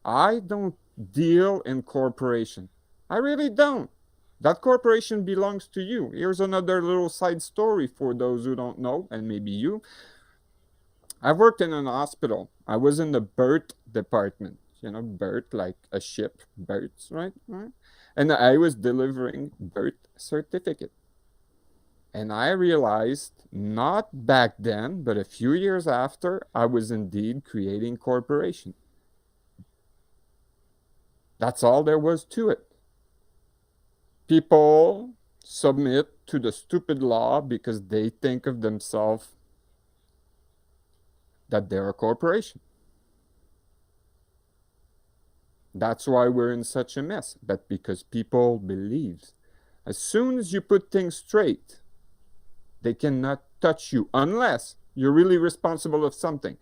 S2: I don't deal in corporation. I really don't. That corporation belongs to you. Here's another little side story for those who don't know, and maybe you. I've worked in an hospital. I was in the birth department. You know, birth like a ship, births, right? And I was delivering birth certificate. And I realized, not back then, but a few years after, I was indeed creating corporation. That's all there was to it. People submit to the stupid law because they think of themselves that they're a corporation. That's why we're in such a mess. But because people believe, as soon as you put things straight, they cannot touch you unless you're really responsible of something.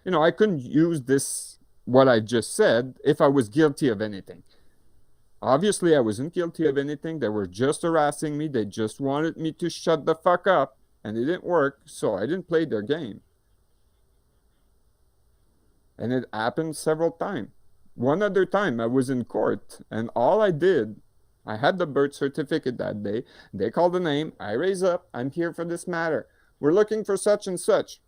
S2: You know, I couldn't use this, what I just said, if I was guilty of anything. Obviously, I wasn't guilty of anything. They were just harassing me. They just wanted me to shut the fuck up. And it didn't work, so I didn't play their game. And it happened several times. One other time, I was in court, and all I did, I had the birth certificate that day. They called the name. I raise up. I'm here for this matter. We're looking for such and such.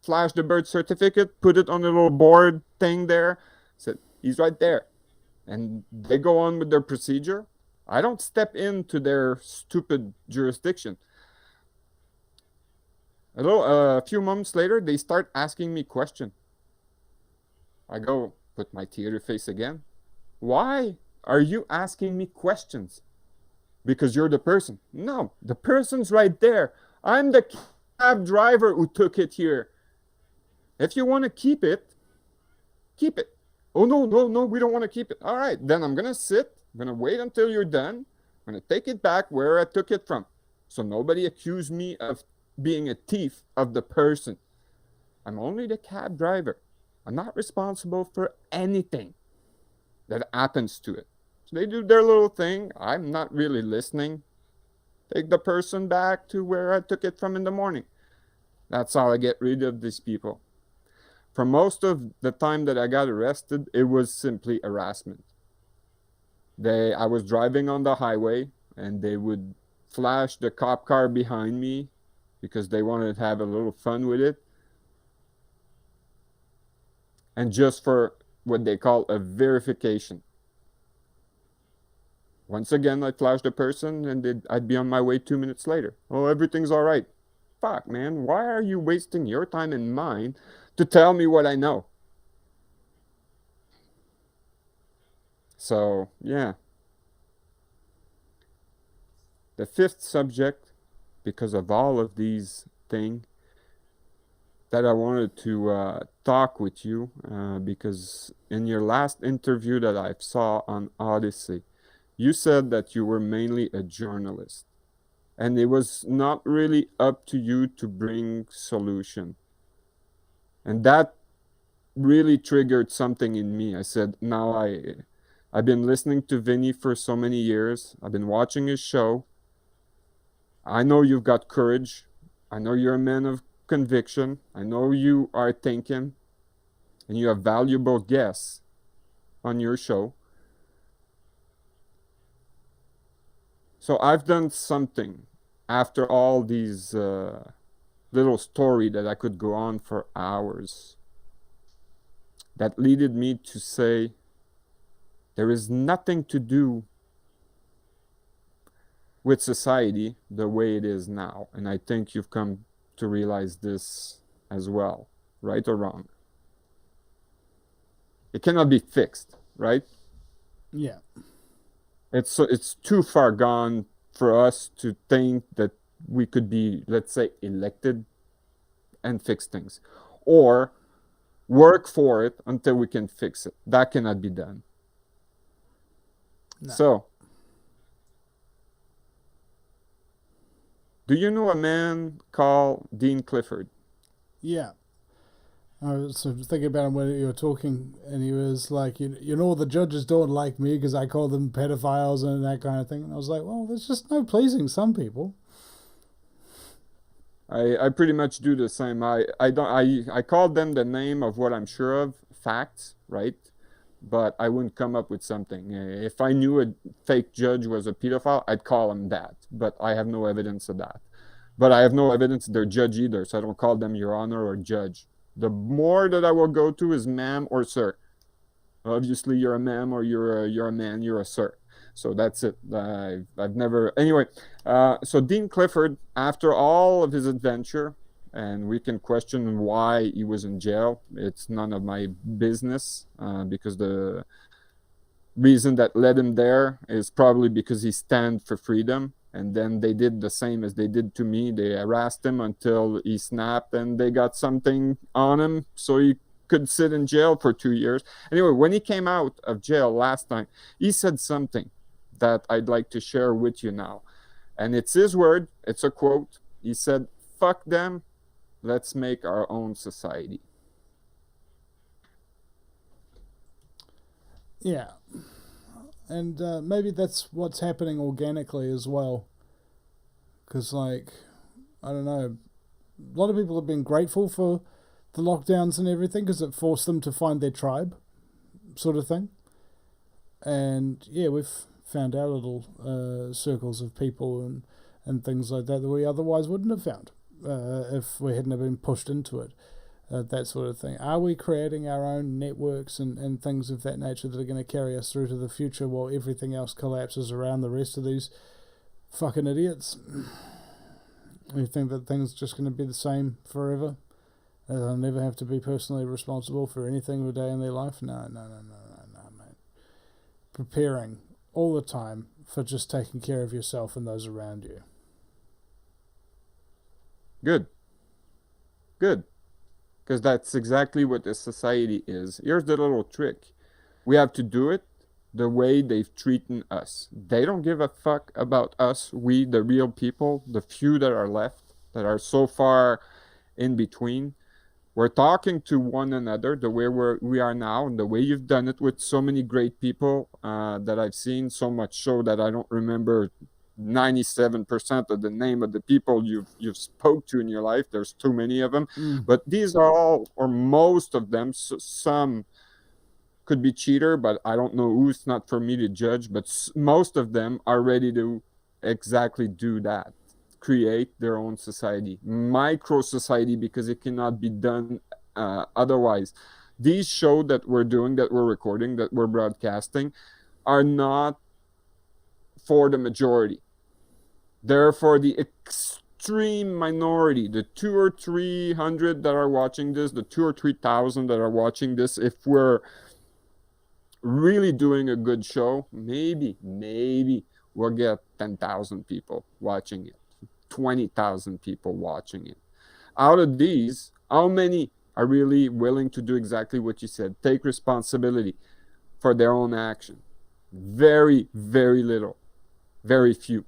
S2: Flash the birth certificate, put it on the little board thing there. Said, he's right there. And they go on with their procedure. I don't step into their stupid jurisdiction. A few months later, they start asking me questions. I go, put my theater face again. Why are you asking me questions? Because you're the person. No, the person's right there. I'm the cab driver who took it here. If you want to keep it, keep it. Oh, no, we don't want to keep it. All right, then I'm going to sit. I'm going to wait until you're done. I'm going to take it back where I took it from. So nobody accuse me of being a thief of the person. I'm only the cab driver. I'm not responsible for anything that happens to it. So they do their little thing. I'm not really listening. Take the person back to where I took it from in the morning. That's how I get rid of these people. For most of the time that I got arrested, it was simply harassment. I was driving on the highway, and they would flash the cop car behind me because they wanted to have a little fun with it. And just for what they call a verification. Once again, I'd flash the person and I'd be on my way 2 minutes later. Oh, everything's all right. Fuck, man, why are you wasting your time and mine to tell me what I know? So, yeah. The fifth subject, because of all of these things, that I wanted to talk with you, because in your last interview that I saw on Odyssey, you said that you were mainly a journalist, and it was not really up to you to bring solution. And that really triggered something in me. I said, now I've been listening to Vinny for so many years. I've been watching his show. I know you've got courage. I know you're a man of conviction. I know you are thinking, and you have valuable guests on your show. So I've done something after all these little story that I could go on for hours, that leaded me to say there is nothing to do with society the way it is now. And I think you've come to realize this as well, right or wrong. It cannot be fixed, right?
S3: Yeah.
S2: It's too far gone for us to think that we could be, let's say, elected and fix things, or work for it until we can fix it. That cannot be done.
S3: No.
S2: So, do you know a man called Dean Clifford?
S3: Yeah. I was thinking about him when you were talking, and he was like, you know, the judges don't like me because I call them pedophiles and that kind of thing. And I was like, well, there's just no pleasing some people.
S2: I pretty much do the same. I called them the name of what I'm sure of, facts, right? But I wouldn't come up with something. If I knew a fake judge was a pedophile, I'd call him that. But I have no evidence of that. But I have no evidence they're judge either, so I don't call them your honor or judge. The more that I will go to is ma'am or sir. Obviously, you're a ma'am or you're a man, you're a sir. So that's it. I've never... Anyway, so Dean Clifford, after all of his adventure, and we can question why he was in jail. It's none of my business, because the reason that led him there is probably because he stand for freedom. And then they did the same as they did to me. They harassed him until he snapped, and they got something on him so he could sit in jail for 2 years. Anyway, when he came out of jail last time, he said something that I'd like to share with you now. And it's his word. It's a quote. He said, "Fuck them. Let's make our own society."
S3: Yeah. And maybe that's what's happening organically as well. Because, like, I don't know, a lot of people have been grateful for the lockdowns and everything because it forced them to find their tribe, sort of thing. And, yeah, we've found our little circles of people and things like that we otherwise wouldn't have found if we hadn't have been pushed into it. That sort of thing. Are we creating our own networks and things of that nature that are going to carry us through to the future while everything else collapses around the rest of these fucking idiots? You think that things just going to be the same forever? They'll never have to be personally responsible for anything of a day in their life? No, mate. Preparing all the time for just taking care of yourself and those around you.
S2: Good. Because that's exactly what the society is. Here's the little trick. We have to do it the way they've treated us. They don't give a fuck about us, we, the real people, the few that are left, that are so far in between. We're talking to one another the way we are now, and the way you've done it with so many great people that I've seen, so much so that I don't remember 97% of the name of the people you've spoke to in your life. There's too many of them. But these are all, or most of them, some could be cheater, but I don't know who's, not for me to judge, but most of them are ready to exactly do that, create their own society, micro society, because it cannot be done otherwise. These shows that we're doing, that we're recording, that we're broadcasting, are not for the majority. They're for the extreme minority, the 200 or 300 that are watching this, the 2,000 or 3,000 that are watching this. If we're really doing a good show, maybe we'll get 10,000 people watching it, 20,000 people watching it. Out of these, how many are really willing to do exactly what you said, take responsibility for their own action? Very, very little, very few.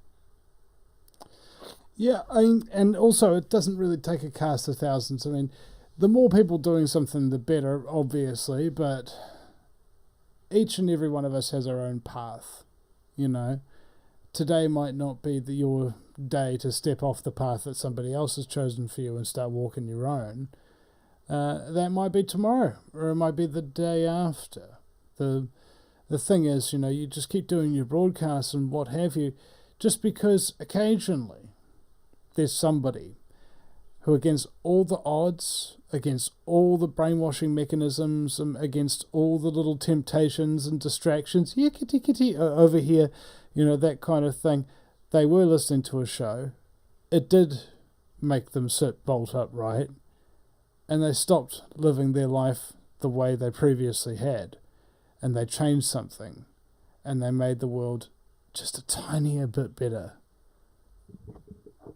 S3: Yeah, I mean, and also it doesn't really take a cast of thousands. I mean, the more people doing something, the better, obviously, but each and every one of us has our own path, you know. Today might not be your day to step off the path that somebody else has chosen for you and start walking your own. That might be tomorrow, or it might be the day after. The thing is, you know, you just keep doing your broadcasts and what have you, just because occasionally there's somebody who, against all the odds, against all the brainwashing mechanisms, against all the little temptations and distractions, yeah, kitty kitty over here, you know, that kind of thing, they were listening to a show. It did make them sit bolt upright, and they stopped living their life the way they previously had, and they changed something, and they made the world just a tinier bit better.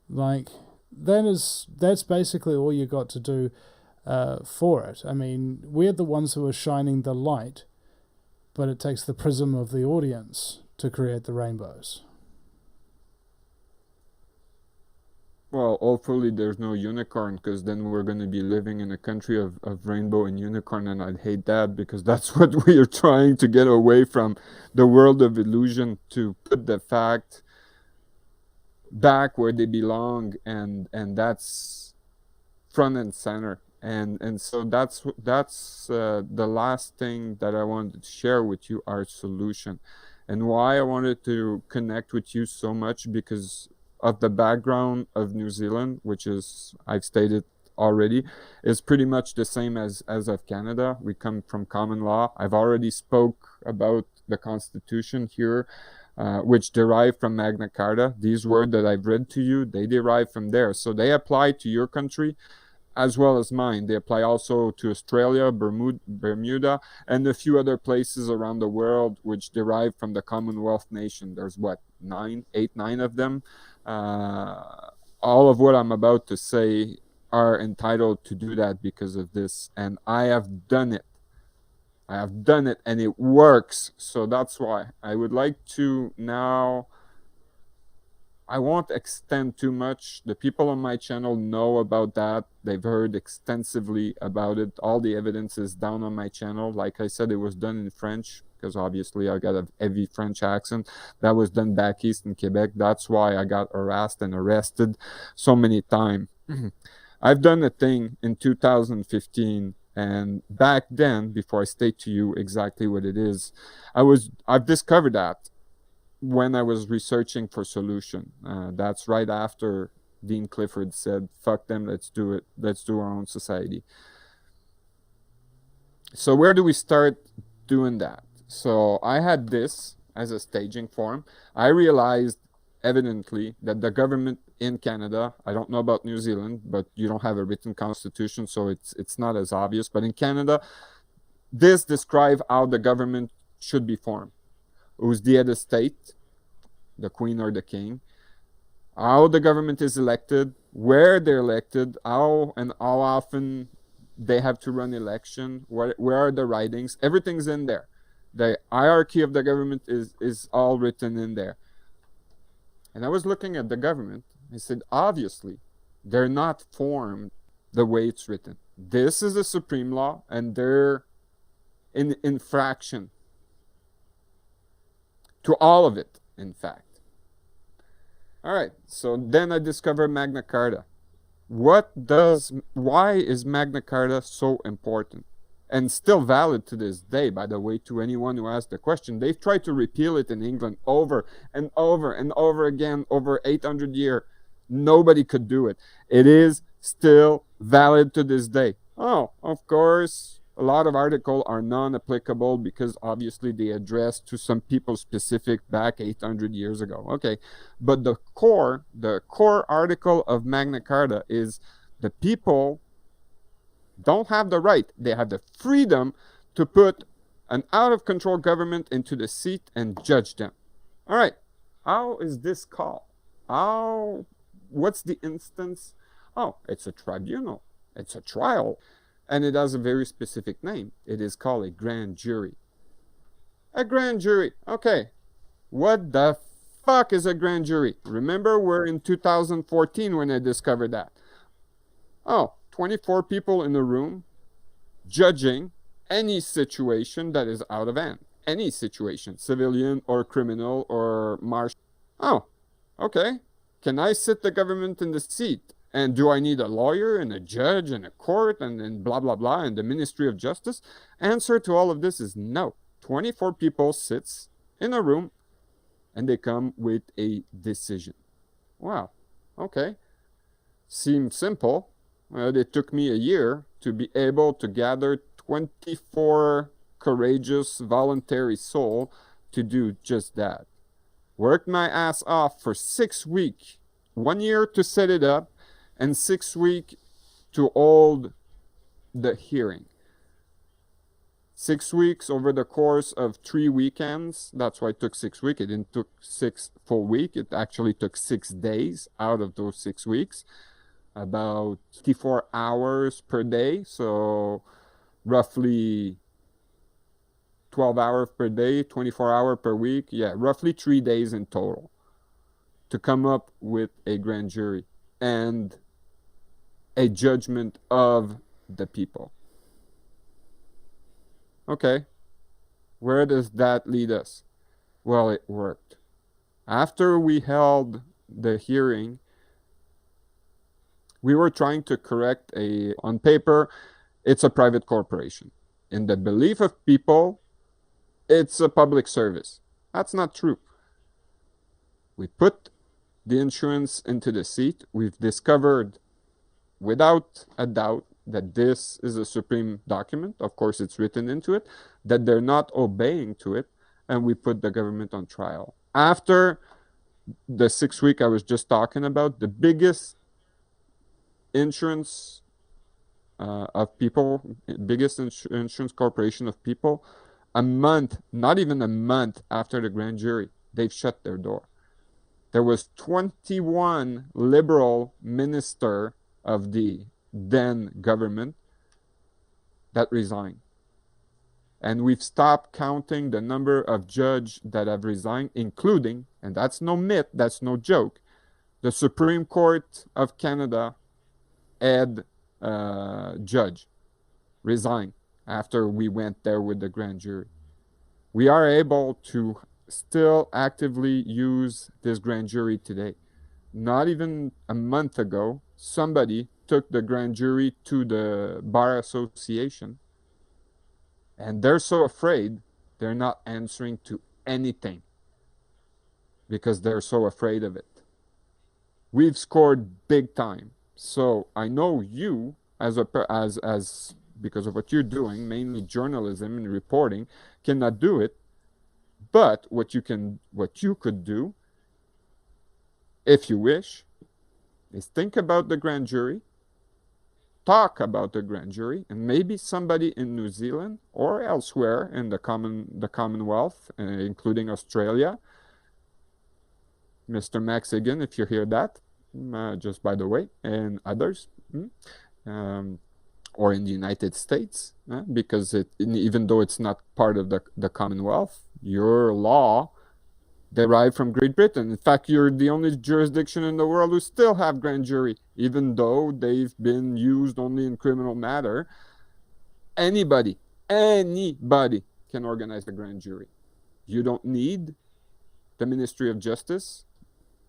S3: Like, that's basically all you got to do for it. I mean, we're the ones who are shining the light, but it takes the prism of the audience to create the rainbows.
S2: Well, hopefully there's no unicorn, because then we're going to be living in a country of rainbow and unicorn, and I'd hate that, because that's what we are trying to get away from, the world of illusion, to put the fact back where they belong, and that's front and center. And so that's the last thing that I wanted to share with you, our solution, and why I wanted to connect with you so much, because of the background of New Zealand, which is, I've stated already, is pretty much the same as of Canada. We come from common law. I've already spoke about the Constitution here, which derive from Magna Carta. These words that I've read to you, they derive from there. So they apply to your country as well as mine. They apply also to Australia, Bermuda, and a few other places around the world which derive from the Commonwealth nation. There's what, 9 of them. All of what I'm about to say are entitled to do that because of this, and I have done it. And it works. So that's why I would like to now, I won't extend too much. The people on my channel know about that. They've heard extensively about it. All the evidence is down on my channel. Like I said, it was done in French, because obviously I got a heavy French accent. That was done back east in Quebec. That's why I got harassed and arrested so many times. I've done a thing in 2015, and back then, before I state to you exactly what it is, I've discovered that when I was researching for solution. That's right after Dean Clifford said, fuck them, let's do it. Let's do our own society. So where do we start doing that? So I had this as a staging form. I realized evidently that the government in Canada, I don't know about New Zealand, but you don't have a written constitution, so it's not as obvious. But in Canada, this describes how the government should be formed. Who's the head of state, the queen or the king, how the government is elected, where they're elected, how and how often they have to run election, where are the writings, everything's in there. The hierarchy of the government is all written in there. And I was looking at the government, I said, obviously, they're not formed the way it's written. This is a supreme law, and they're in infraction to all of it, in fact. All right, so then I discovered Magna Carta. Why is Magna Carta so important? And still valid to this day, by the way, to anyone who asked the question. They've tried to repeal it in England over and over and over again, over 800 years. Nobody could do it. It is still valid to this day. Oh, of course, a lot of articles are non-applicable because obviously they address to some people specific back 800 years ago. Okay, but the core article of Magna Carta is the people don't have the right, they have the freedom to put an out-of-control government into the seat and judge them. All right, how is this called? What's the instance? Oh, it's a tribunal, it's a trial, and it has a very specific name. It is called a grand jury. A grand jury, okay. What the fuck is a grand jury? Remember, we're in 2014 when I discovered that. Oh, 24 people in a room judging any situation that is out of hand. Any situation, civilian or criminal or martial. Oh, okay. Can I sit the government in the seat? And do I need a lawyer and a judge and a court and blah, blah, blah, and the Ministry of Justice? Answer to all of this is no. 24 people sits in a room and they come with a decision. Wow, okay. Seems simple. It took me a year to be able to gather 24 courageous, voluntary souls to do just that. Worked my ass off for 6 weeks, 1 year to set it up, and 6 weeks to hold the hearing. 6 weeks over the course of 3 weekends. That's why it took 6 weeks. It didn't took 6 full weeks. It actually took 6 days out of those 6 weeks. About 54 hours per day. So roughly 12 hours per day, 24 hours per week. Yeah, roughly 3 days in total to come up with a grand jury and a judgment of the people. Okay, where does that lead us? Well, it worked. After we held the hearing, we were trying to correct on paper, it's a private corporation. In the belief of people, it's a public service. That's not true. We put the insurance into the seat. We've discovered without a doubt that this is a supreme document. Of course, it's written into it, that they're not obeying to it, and we put the government on trial. After the 6 weeks I was just talking about, the biggest insurance of people, biggest insurance corporation of people, a month, not even a month after the grand jury, they've shut their door. There was 21 liberal minister of the then government that resigned. And we've stopped counting the number of judges that have resigned, including, and that's no myth, that's no joke, the Supreme Court of Canada head judge resigned after we went there with the grand jury. We are able to still actively use this grand jury today. Not even a month ago, somebody took the grand jury to the Bar Association, and they're so afraid they're not answering to anything because they're so afraid of it. We've scored big time. So I know you, as because of what you're doing, mainly journalism and reporting, cannot do it. But what you could do, if you wish, is think about the grand jury, talk about the grand jury, and maybe somebody in New Zealand or elsewhere in the Commonwealth, including Australia, Mr. Max Higgin, if you hear that, just by the way, and others, or in the United States, because even though it's not part of the Commonwealth, your law derived from Great Britain. In fact, you're the only jurisdiction in the world who still have grand jury, even though they've been used only in criminal matter. Anybody can organize a grand jury. You don't need the Ministry of Justice.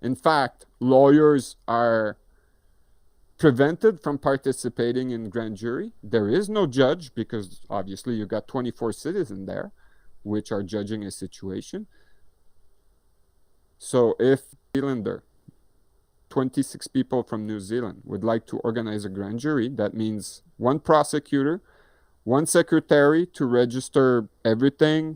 S2: In fact, lawyers are prevented from participating in grand jury. There is no judge because obviously you got 24 citizens there which are judging a situation. So if New Zealander, 26 people from New Zealand would like to organize a grand jury, that means one prosecutor, one secretary to register everything,